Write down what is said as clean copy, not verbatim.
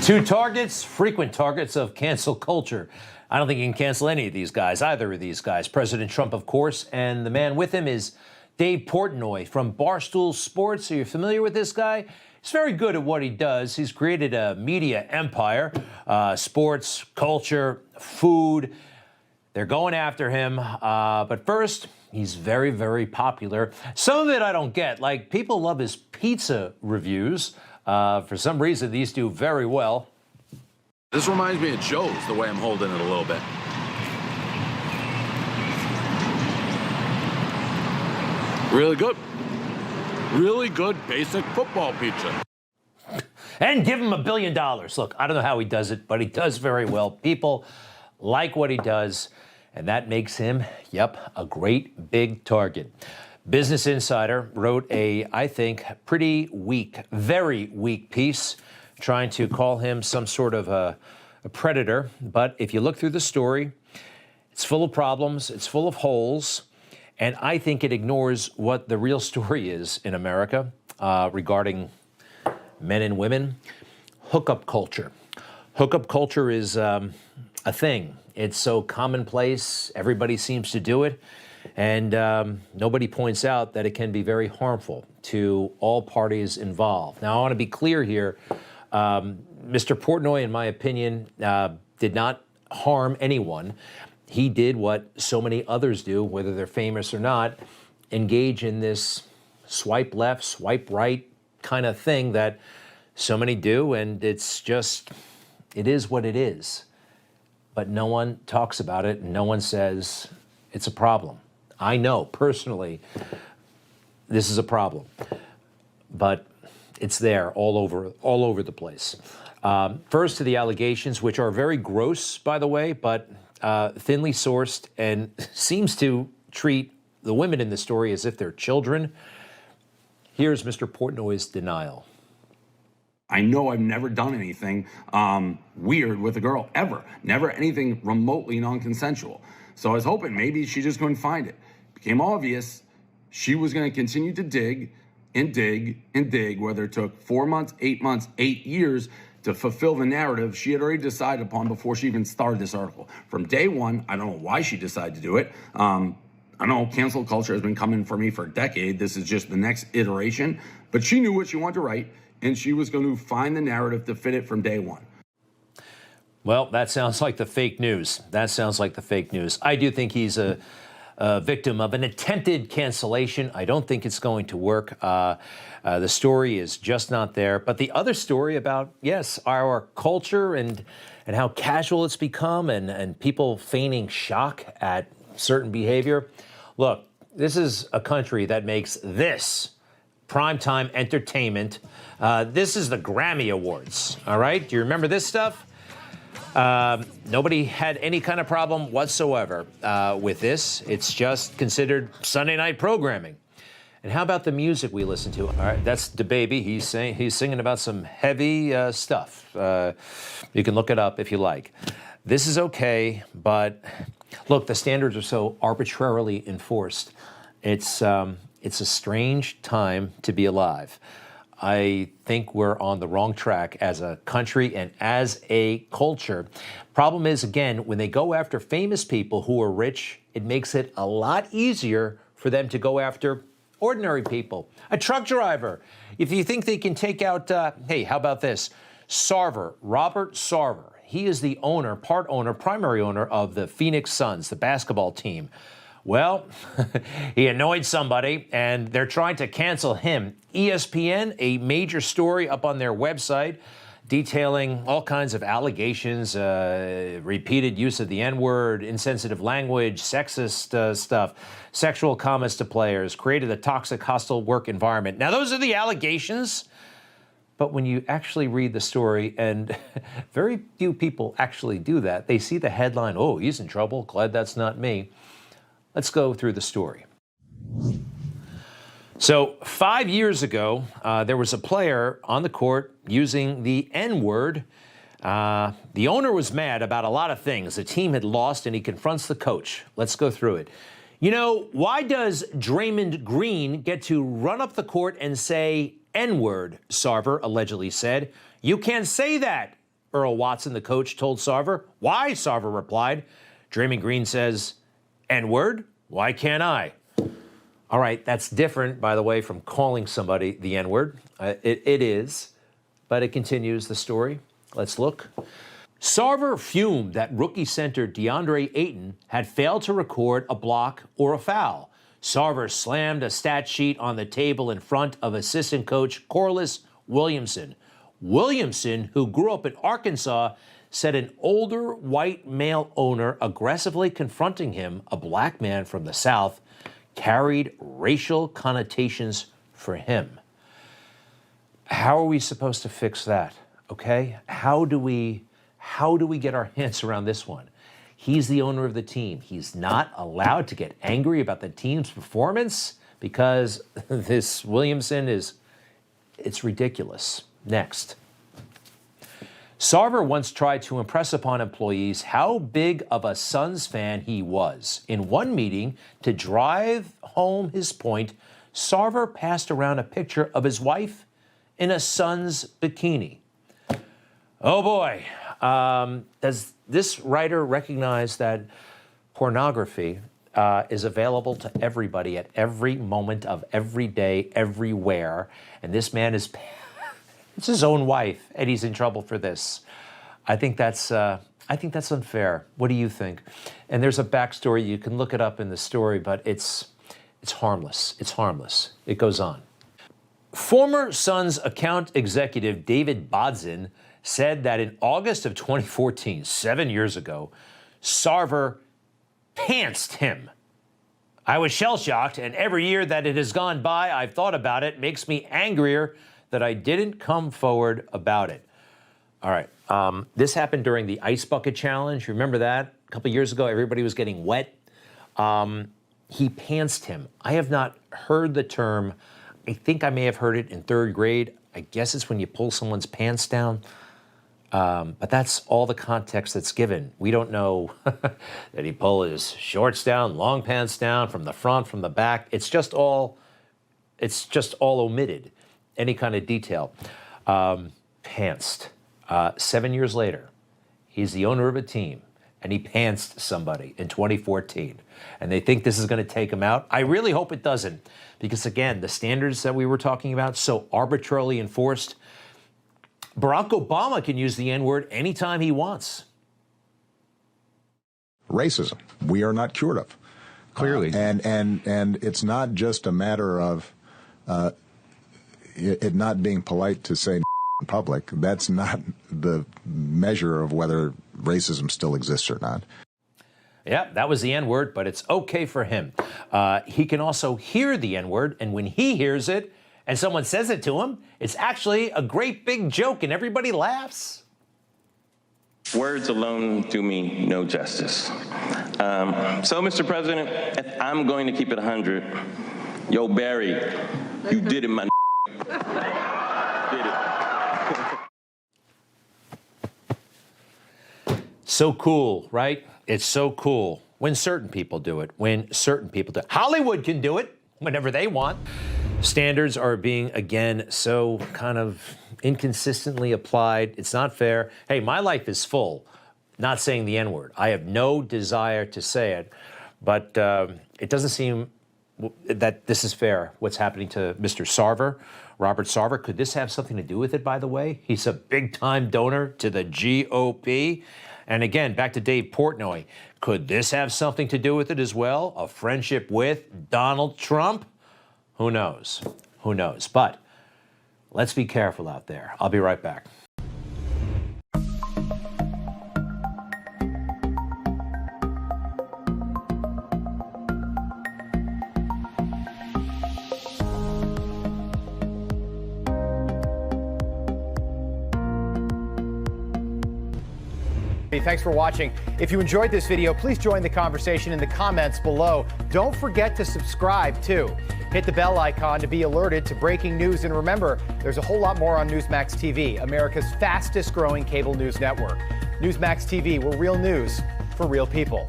Two targets, frequent targets of cancel culture. I don't think you can cancel any of these guys, either of these guys. President Trump, of course, and the man with him is Dave Portnoy from Barstool Sports. Are you familiar with this guy? He's very good at what he does. He's created a media empire, sports, culture, food. They're going after him. But first, he's very, very popular. Some of it I don't get. Like, people love his pizza reviews. For some reason, these do very well. This reminds me of Joe's, the way I'm holding it a little bit. Really good. Really good basic football pizza. And give him $1 billion. Look, I don't know how he does it, but he does very well. People like what he does, and that makes him, yep, a great big target. Business Insider wrote a, I think, pretty weak, very weak piece trying to call him some sort of a predator. But if you look through the story, it's full of problems, it's full of holes, and I think it ignores what the real story is in America regarding men and women. Hookup culture. Hookup culture is a thing. It's so commonplace, everybody seems to do it, and nobody points out that it can be very harmful to all parties involved. Now, I want to be clear here. Mr. Portnoy, in my opinion, did not harm anyone. He did what so many others do, whether they're famous or not, engage in this swipe left, swipe right kind of thing that so many do, and it's just, it is what it is. But no one talks about it, and no one says it's a problem. I know, personally, this is a problem. But it's there all over the place. First to the allegations, which are very gross, by the way, but thinly sourced and seems to treat the women in the story as if they're children. Here's Mr. Portnoy's denial. I know I've never done anything weird with a girl, ever. Never anything remotely non-consensual. So I was hoping maybe she just couldn't find it. Became obvious she was going to continue to dig and dig and dig, whether it took 4 months, 8 months, 8 years to fulfill the narrative she had already decided upon before she even started this article. From day one, I don't know why she decided to do it. I know cancel culture has been coming for me for a decade. This is just the next iteration. But she knew what she wanted to write, and she was going to find the narrative to fit it from day one. Well, that sounds like the fake news. That sounds like the fake news. I do think he's a victim of an attempted cancellation. I don't think it's going to work. The story is just not there. But the other story about, yes, our culture and how casual it's become and people feigning shock at certain behavior. Look, this is a country that makes this primetime entertainment. This is the Grammy Awards, all right? Do you remember this stuff? Nobody had any kind of problem whatsoever with this. It's just considered Sunday night programming. And how about the music we listen to? All right, that's DaBaby. He's singing about some heavy stuff. You can look it up if you like. This is okay, but look, the standards are so arbitrarily enforced. It's a strange time to be alive. I think we're on the wrong track as a country and as a culture. Problem is, again, when they go after famous people who are rich, it makes it a lot easier for them to go after ordinary people. A truck driver. If you think they can take out, hey, how about this? Sarver, Robert Sarver. He is the owner, part owner, primary owner of the Phoenix Suns, the basketball team. Well, he annoyed somebody, and they're trying to cancel him. ESPN, a major story up on their website, detailing all kinds of allegations, repeated use of the N-word, insensitive language, sexist stuff, sexual comments to players, created a toxic, hostile work environment. Now, those are the allegations. But when you actually read the story, and very few people actually do that, they see the headline, oh, he's in trouble, glad that's not me. Let's go through the story. So 5 years ago, there was a player on the court using the N-word. The owner was mad about a lot of things. The team had lost, and he confronts the coach. Let's go through it. You know, why does Draymond Green get to run up the court and say N-word, Sarver allegedly said. You can't say that. Earl Watson, the coach, told Sarver. Why? Sarver replied. Draymond Green says, N-word? Why can't I? All right, that's different, by the way, from calling somebody the N-word. It is, but it continues the story. Let's look. Sarver fumed that rookie center DeAndre Ayton had failed to record a block or a foul. Sarver slammed a stat sheet on the table in front of assistant coach Corliss Williamson. Williamson, who grew up in Arkansas, said an older white male owner aggressively confronting him, a black man from the South, carried racial connotations for him. How are we supposed to fix that? Okay? How do we get our hands around this one? He's the owner of the team. He's not allowed to get angry about the team's performance because this Williamson it's ridiculous. Next. Sarver once tried to impress upon employees how big of a Suns fan he was. In one meeting, to drive home his point, Sarver passed around a picture of his wife in a Suns bikini. Oh boy, does this writer recognize that pornography is available to everybody at every moment of every day, everywhere, and this man it's his own wife, and he's in trouble for this. I think that's unfair. What do you think? And there's a backstory. You can look it up in the story, but it's harmless. It's harmless. It goes on. Former Suns account executive David Bodzin said that in August of 2014, 7 years ago, Sarver pantsed him. I was shell-shocked, and every year that it has gone by, I've thought about it. Makes me angrier that I didn't come forward about it. All right. This happened during the Ice Bucket Challenge. Remember that? A couple years ago, everybody was getting wet. He pantsed him. I have not heard the term. I think I may have heard it in third grade. I guess it's when you pull someone's pants down. But that's all the context that's given. We don't know that he pulled his shorts down, long pants down, from the front, from the back. It's just all omitted. Any kind of detail. Pantsed. 7 years later, he's the owner of a team, and he pantsed somebody in 2014. And they think this is going to take him out. I really hope it doesn't, because again, the standards that we were talking about, so arbitrarily enforced. Barack Obama can use the N-word anytime he wants. Racism, we are not cured of. Clearly. And it's not just a matter of it not being polite to say in public. That's not the measure of whether racism still exists or not. Yeah, that was the N-word, but it's okay for him. He can also hear the N-word, and when he hears it and someone says it to him, it's actually a great big joke, and everybody laughs. Words alone do me no justice. So, Mr. President, if I'm going to keep it 100, yo, Barry, you did it, my did it. So cool, right? It's so cool when certain people do it, Hollywood can do it whenever they want. Standards are being, again, so kind of inconsistently applied. It's not fair. Hey, my life is full, not saying the N-word. I have no desire to say it, but it doesn't seem that this is fair, what's happening to Mr. Sarver, Robert Sarver. Could this have something to do with it, by the way? He's a big-time donor to the GOP. And again, back to Dave Portnoy. Could this have something to do with it as well? A friendship with Donald Trump? Who knows? Who knows? But let's be careful out there. I'll be right back. Thanks for watching. If you enjoyed this video, please join the conversation in the comments below. Don't forget to subscribe, too. Hit the bell icon to be alerted to breaking news. And remember, there's a whole lot more on Newsmax TV, America's fastest growing cable news network. Newsmax TV, we're real news for real people.